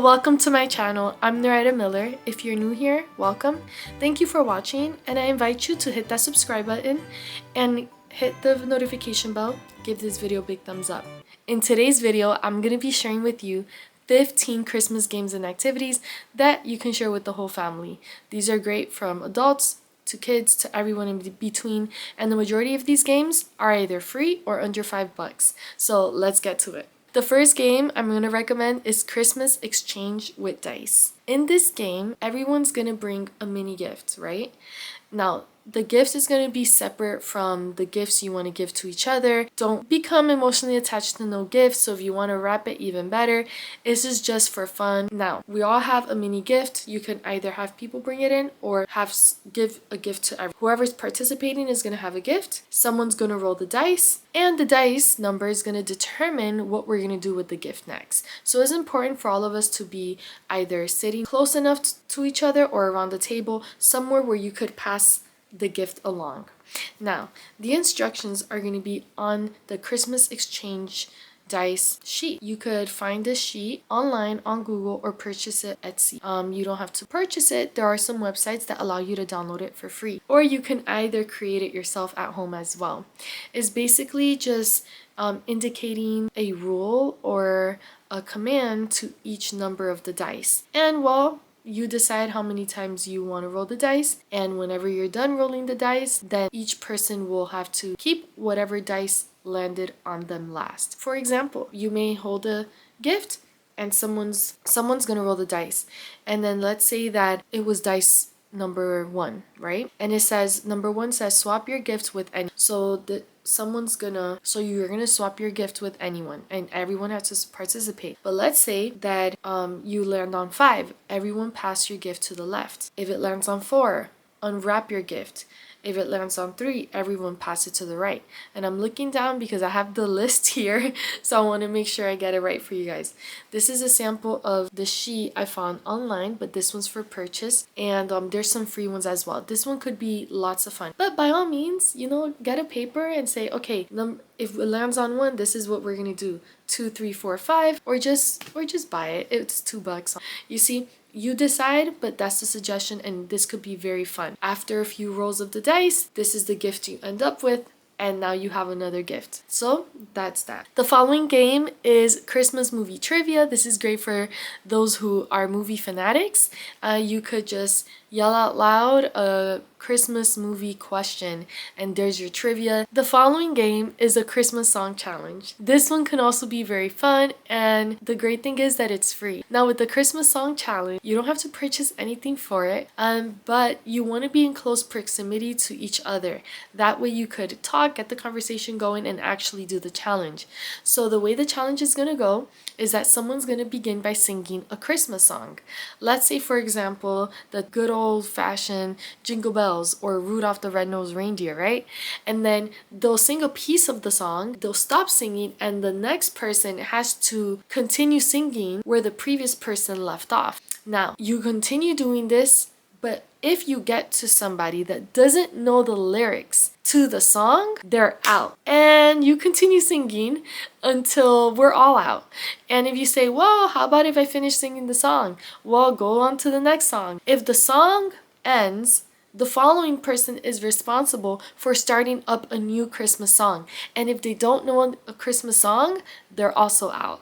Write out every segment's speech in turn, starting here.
welcome to my channel. I'm NoraidaMiller. If you're new here, welcome. Thank you for watching, and I invite you to hit that subscribe button and hit the notification bell. Give this video a big thumbs up. In today's video, I'm going to be sharing with you 15 Christmas games and activities that you can share with the whole family. These are great from adults to kids to everyone in between, and the majority of these games are either free or under $5. So let's get to it. The first game I'm going to recommend is Christmas Exchange with Dice. In this game, everyone's going to bring a mini gift, right? Now, the gift is going to be separate from the gifts you want to give to each other. Don't become emotionally attached to no gifts, so if you want to wrap it, even better. This is just for fun. Now, we all have a mini gift. You can either have people bring it in or give a gift to everyone. Whoever's participating is going to have a gift. Someone's going to roll the dice, and the dice number is going to determine what we're going to do with the gift next. So it's important for all of us to be either sitting close enough to each other or around the table, somewhere where you could pass the gift along. Now, the instructions are going to be on the Christmas Exchange dice sheet. You could find this sheet online on Google or purchase it at Etsy. You don't have to purchase it. There are some websites that allow you to download it for free, or you can either create it yourself at home as well. It's basically just indicating a rule or a command to each number of the dice. And well, you decide how many times you want to roll the dice, and whenever you're done rolling the dice, then each person will have to keep whatever dice landed on them last. For example, you may hold a gift and someone's gonna roll the dice, and then let's say that it was dice number 1, right? And it says number 1 says swap your gift with any. So you're gonna swap your gift with anyone, and everyone has to participate. But let's say that you land on 5. Everyone pass your gift to the left. If it lands on 4, unwrap your gift. If it lands on 3, everyone pass it to the right. And I'm looking down because I have the list here, so I want to make sure I get it right for you guys. This is a sample of the sheet I found online, but this one's for purchase, and there's some free ones as well. This one could be lots of fun. But by all means, get a paper and say, okay, if it lands on 1, this is what we're gonna do. 2, 3, 4, 5, or just buy it. It's $2. You see, you decide, but that's the suggestion, and this could be very fun. After a few rolls of the dice, this is the gift you end up with, and now you have another gift. So that's that. The following game is Christmas movie trivia. This is great for those who are movie fanatics. You could just yell out loud a Christmas movie question, and there's your trivia. The following game is a Christmas song challenge. This one can also be very fun, and the great thing is that it's free. Now, with the Christmas song challenge, you don't have to purchase anything for it, but you want to be in close proximity to each other. That way you could talk, get the conversation going, and actually do the challenge. So the way the challenge is going to go is that someone's going to begin by singing a Christmas song. Let's say, for example, the good old-fashioned Jingle Bells or Rudolph the Red-Nosed Reindeer, right? And then they'll sing a piece of the song, they'll stop singing, and the next person has to continue singing where the previous person left off. Now, you continue doing this, but if you get to somebody that doesn't know the lyrics to the song, they're out. And you continue singing until we're all out. And if you say, well, how about if I finish singing the song? Well, go on to the next song. If the song ends, the following person is responsible for starting up a new Christmas song. And if they don't know a Christmas song, they're also out.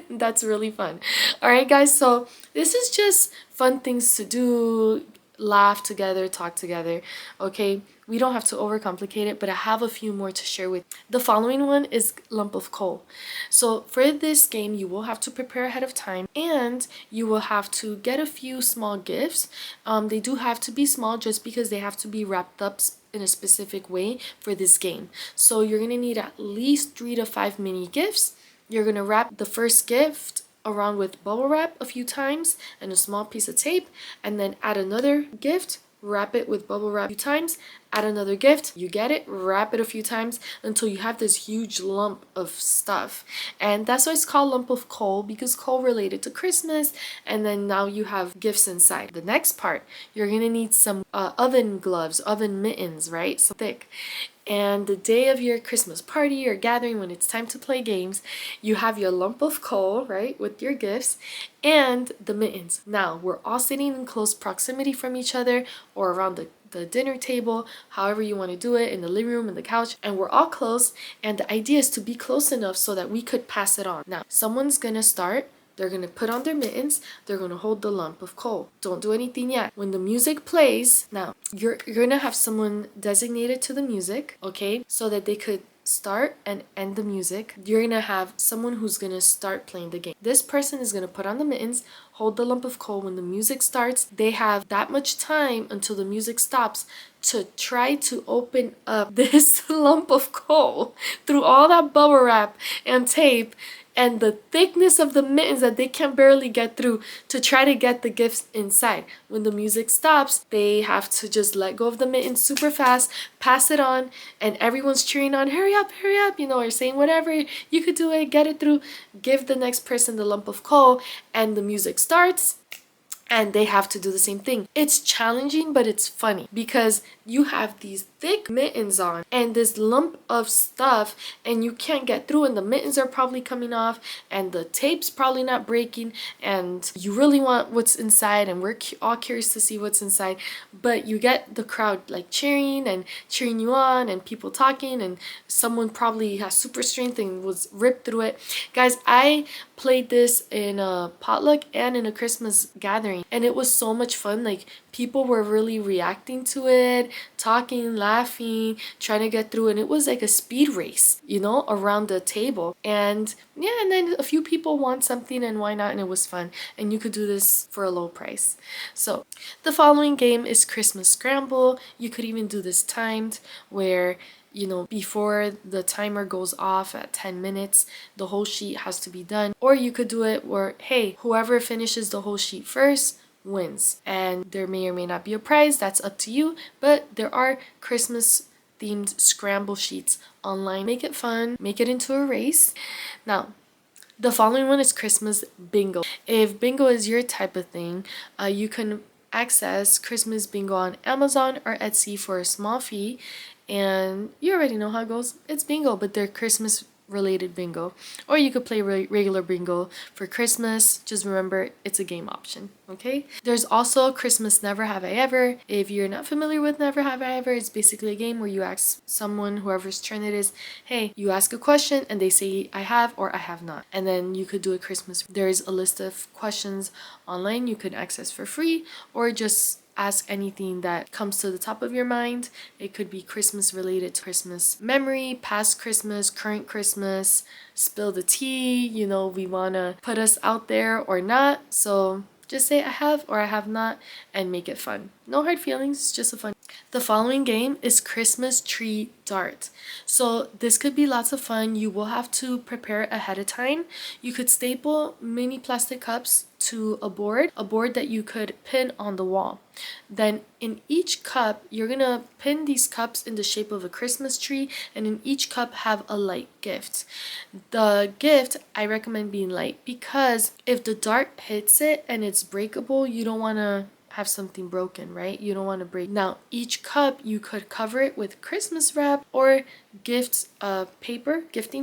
That's really fun. All right, guys, so this is just fun things to do. Laugh together, talk together. Okay, we don't have to overcomplicate it, but I have a few more to share with you. The following one is lump of coal. So for this game, you will have to prepare ahead of time, and you will have to get a few small gifts. They do have to be small just because they have to be wrapped up in a specific way for this game. So you're gonna need at least 3 to 5 mini gifts. You're gonna wrap the first gift around with bubble wrap a few times and a small piece of tape, and then add another gift, wrap it with bubble wrap a few times, add another gift, you get it, wrap it a few times until you have this huge lump of stuff. And that's why it's called lump of coal, because coal related to Christmas, and then now you have gifts inside. The next part, you're gonna need some oven gloves, oven mittens, right? So thick. And the day of your Christmas party or gathering, when it's time to play games, you have your lump of coal, right, with your gifts and the mittens. Now, we're all sitting in close proximity from each other or around the dinner table, however you want to do it, in the living room, in the couch, and we're all close, and the idea is to be close enough so that we could pass it on. Now, someone's gonna start. They're gonna put on their mittens, they're gonna hold the lump of coal. Don't do anything yet. When the music plays, now you're gonna have someone designated to the music, okay, so that they could start and end the music. You're gonna have someone who's gonna start playing the game. This person is gonna put on the mittens, hold the lump of coal. When the music starts, they have that much time until the music stops to try to open up this lump of coal through all that bubble wrap and tape and the thickness of the mittens that they can barely get through to try to get the gifts inside. When the music stops, they have to just let go of the mittens super fast, pass it on, and everyone's cheering on, hurry up, you know, or saying whatever, you could do it, get it through, give the next person the lump of coal, and the music starts. And they have to do the same thing. It's challenging, but it's funny because you have these thick mittens on and this lump of stuff and you can't get through, and the mittens are probably coming off and the tape's probably not breaking, and you really want what's inside, and we're all curious to see what's inside, but you get the crowd like cheering you on and people talking, and someone probably has super strength and was ripped through it. Guys, I played this in a potluck and in a Christmas gathering, and it was so much fun. Like, people were really reacting to it, talking, laughing, trying to get through, and it was like a speed race, you know, around the table. And yeah, and then a few people want something, and why not? And it was fun, and you could do this for a low price. So the following game is Christmas Scramble. You could even do this timed, where, you know, before the timer goes off at 10 minutes, the whole sheet has to be done. Or you could do it where, hey, whoever finishes the whole sheet first wins. And there may or may not be a prize, that's up to you, but there are Christmas themed scramble sheets online. Make it fun, make it into a race. Now, the following one is Christmas Bingo. If bingo is your type of thing, you can access Christmas Bingo on Amazon or Etsy for a small fee. And you already know how it goes. It's bingo, but they're Christmas related bingo. Or you could play regular bingo for Christmas. Just remember, it's a game option, okay? There's also Christmas Never Have I Ever. If you're not familiar with Never Have I Ever, it's basically a game where you ask someone, whoever's turn it is, hey, you ask a question and they say I have or I have not. And then you could do a Christmas. There's a list of questions online you could access for free, or just ask anything that comes to the top of your mind. It could be Christmas related to Christmas memory, past Christmas, current Christmas, spill the tea, you know, we want to put us out there or not. So just say I have or I have not and make it fun. No hard feelings, just a fun. The following game is Christmas Tree Dart. So this could be lots of fun. You will have to prepare ahead of time. You could staple mini plastic cups to a board that you could pin on the wall. Then in each cup, you're gonna pin these cups in the shape of a Christmas tree, and in each cup have a light gift. The gift, I recommend being light, because if the dart hits it and it's breakable, you don't want to have something broken, right? You don't want to break. Now, each cup, you could cover it with Christmas wrap or gifting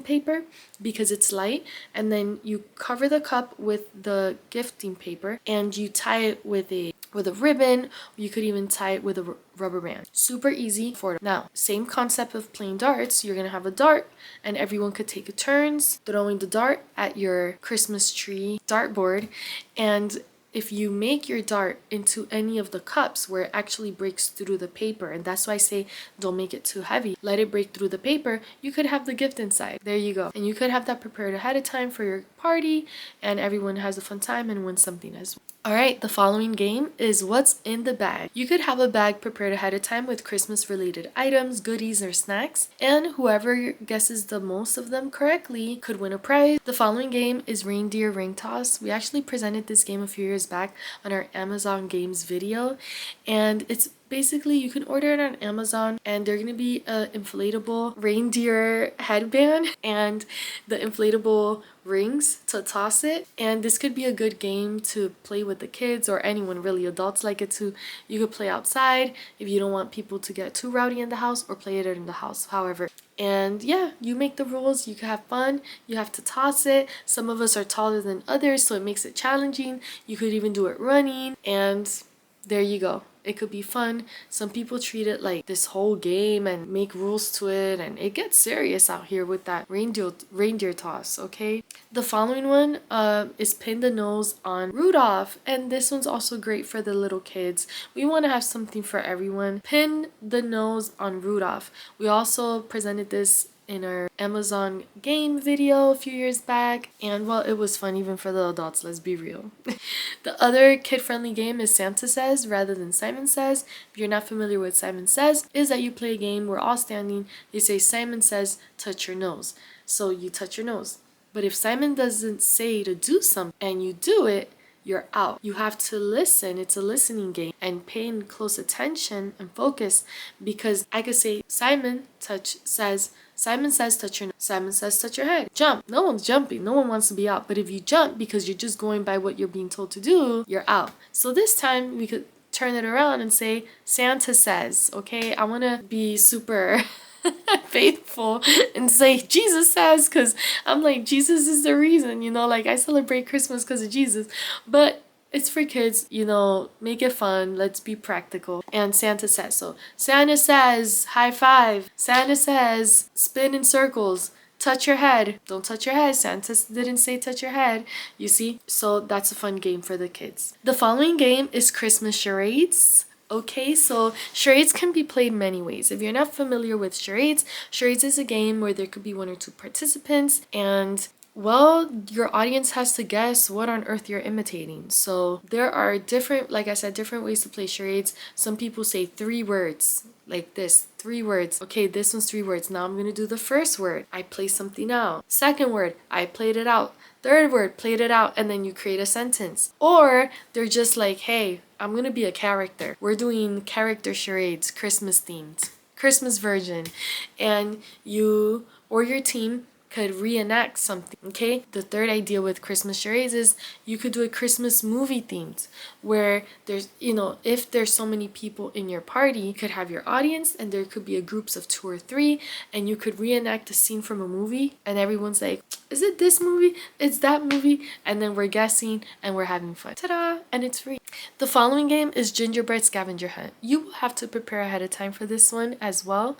paper, because it's light, and then you cover the cup with the gifting paper and you tie it with a ribbon. You could even tie it with a rubber band. Super easy for it. Now, same concept of playing darts. You're gonna have a dart and everyone could take turns throwing the dart at your Christmas tree dartboard, and if you make your dart into any of the cups where it actually breaks through the paper, and that's why I say don't make it too heavy, let it break through the paper, you could have the gift inside. There you go. And you could have that prepared ahead of time for your party, and everyone has a fun time and wins something as well. Alright, the following game is What's in the Bag. You could have a bag prepared ahead of time with Christmas related items, goodies, or snacks, and whoever guesses the most of them correctly could win a prize. The following game is Reindeer Ring Toss. We actually presented this game a few years back on our Amazon Games video, and it's basically you can order it on Amazon, and they're gonna be a inflatable reindeer headband and the inflatable rings to toss it. And this could be a good game to play with the kids or anyone really. Adults like it too. You could play outside if you don't want people to get too rowdy in the house, or play it in the house, however. And yeah, you make the rules, you can have fun, you have to toss it. Some of us are taller than others, so it makes it challenging. You could even do it running, and there you go. It could be fun. Some people treat it like this whole game and make rules to it, and it gets serious out here with that reindeer toss, okay? The following one is pin the nose on Rudolph, and this one's also great for the little kids. We want to have something for everyone. Pin the nose on Rudolph. We also presented this in our Amazon game video a few years back, and well, it was fun even for the adults, let's be real. The other kid-friendly game is Santa Says rather than Simon Says. If you're not familiar with Simon Says, is that you play a game, we're all standing, they say Simon says touch your nose, so you touch your nose. But if Simon doesn't say to do something and you do it, you're out. You have to listen. It's a listening game, and pay close attention and focus, because I could say Simon says touch your nose. Simon says touch your head. Jump. No one's jumping. No one wants to be out. But if you jump because you're just going by what you're being told to do, you're out. So this time we could turn it around and say Santa says, okay? I want to be super faithful and say Jesus says, because I'm like, Jesus is the reason, you know, like I celebrate Christmas because of Jesus. But it's for kids, you know, make it fun, let's be practical. And Santa says, so Santa says high five, Santa says spin in circles, touch your head. Don't touch your head. Santa didn't say touch your head. You see? So that's a fun game for the kids. The following game is Christmas Charades. Okay, so charades can be played many ways. If you're not familiar with charades, charades is a game where there could be 1 or 2 participants, and well, your audience has to guess what on earth you're imitating. So there are different, like I said, different ways to play charades. Some people say 3 words, like this, 3 words. Okay, this one's 3 words. Now I'm gonna do the first word. I play something out. Second word, I played it out. Third word, played it out, and then you create a sentence. Or they're just like, hey, I'm gonna be a character. We're doing character charades, Christmas themed, Christmas version. And you or your team could reenact something, okay? The third idea with Christmas charades is you could do a Christmas movie themed, where there's, you know, if there's so many people in your party, you could have your audience and there could be a groups of 2 or 3, and you could reenact a scene from a movie, and everyone's like, is it this movie? It's that movie? And then we're guessing and we're having fun. Ta-da! And it's free. The following game is Gingerbread Scavenger Hunt. You will have to prepare ahead of time for this one as well.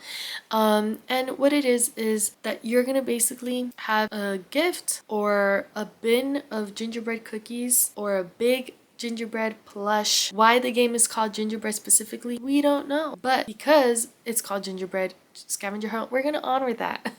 And what it is that you're gonna basically have a gift or a bin of gingerbread cookies or a big gingerbread plush. Why the game is called Gingerbread specifically, we don't know. But because it's called Gingerbread Scavenger Hunt, we're gonna honor that.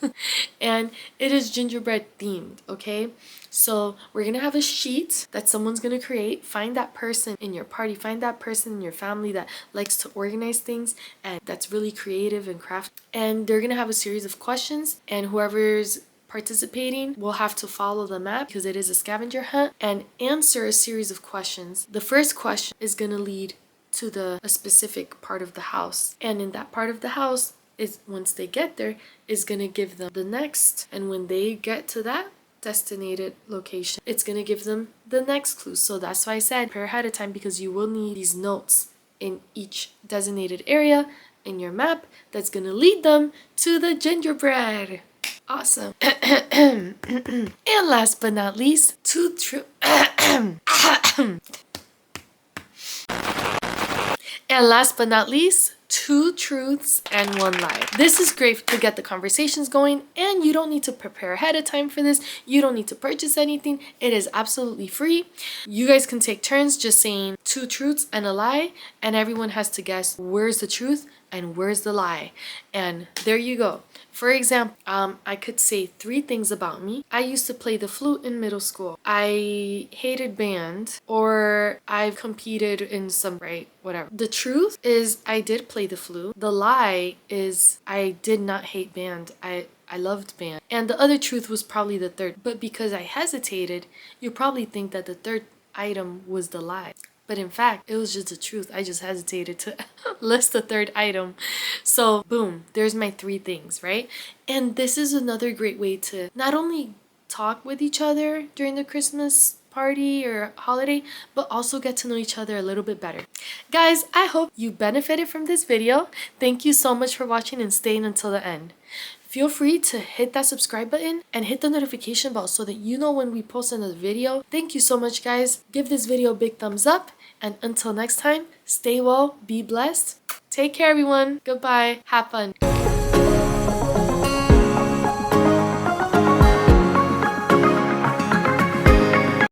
And it is gingerbread themed, okay? So we're gonna have a sheet that someone's gonna create. Find that person in your party, find that person in your family that likes to organize things and that's really creative and craft. And they're gonna have a series of questions, and whoever's participating will have to follow the map, because it is a scavenger hunt, and answer a series of questions. The first question is gonna lead to a specific part of the house, and in that part of the house is, once they get there, is gonna give them the next, and when they get to that designated location, it's gonna give them the next clue. So that's why I said prepare ahead of time, because you will need these notes in each designated area in your map that's gonna lead them to the gingerbread. Awesome. And last but not least, And last but not least, 2 truths and 1 lie. This is great to get the conversations going, and you don't need to prepare ahead of time for this. You don't need to purchase anything. It is absolutely free. You guys can take turns just saying 2 truths and a lie, and everyone has to guess where's the truth and where's the lie. And there you go. For example, I could say 3 things about me. I used to play the flute in middle school. I hated band, or I've competed in some, right, whatever. The truth is I did play the flute. The lie is I did not hate band. I loved band. And the other truth was probably the third. But because I hesitated, you probably think that the third item was the lie. But in fact, it was just the truth. I just hesitated to list the third item. So boom, there's my 3 things, right? And this is another great way to not only talk with each other during the Christmas party or holiday, but also get to know each other a little bit better. Guys, I hope you benefited from this video. Thank you so much for watching and staying until the end. Feel free to hit that subscribe button and hit the notification bell so that you know when we post another video. Thank you so much, guys. Give this video a big thumbs up, and until next time, stay well, be blessed. Take care, everyone. Goodbye. Have fun.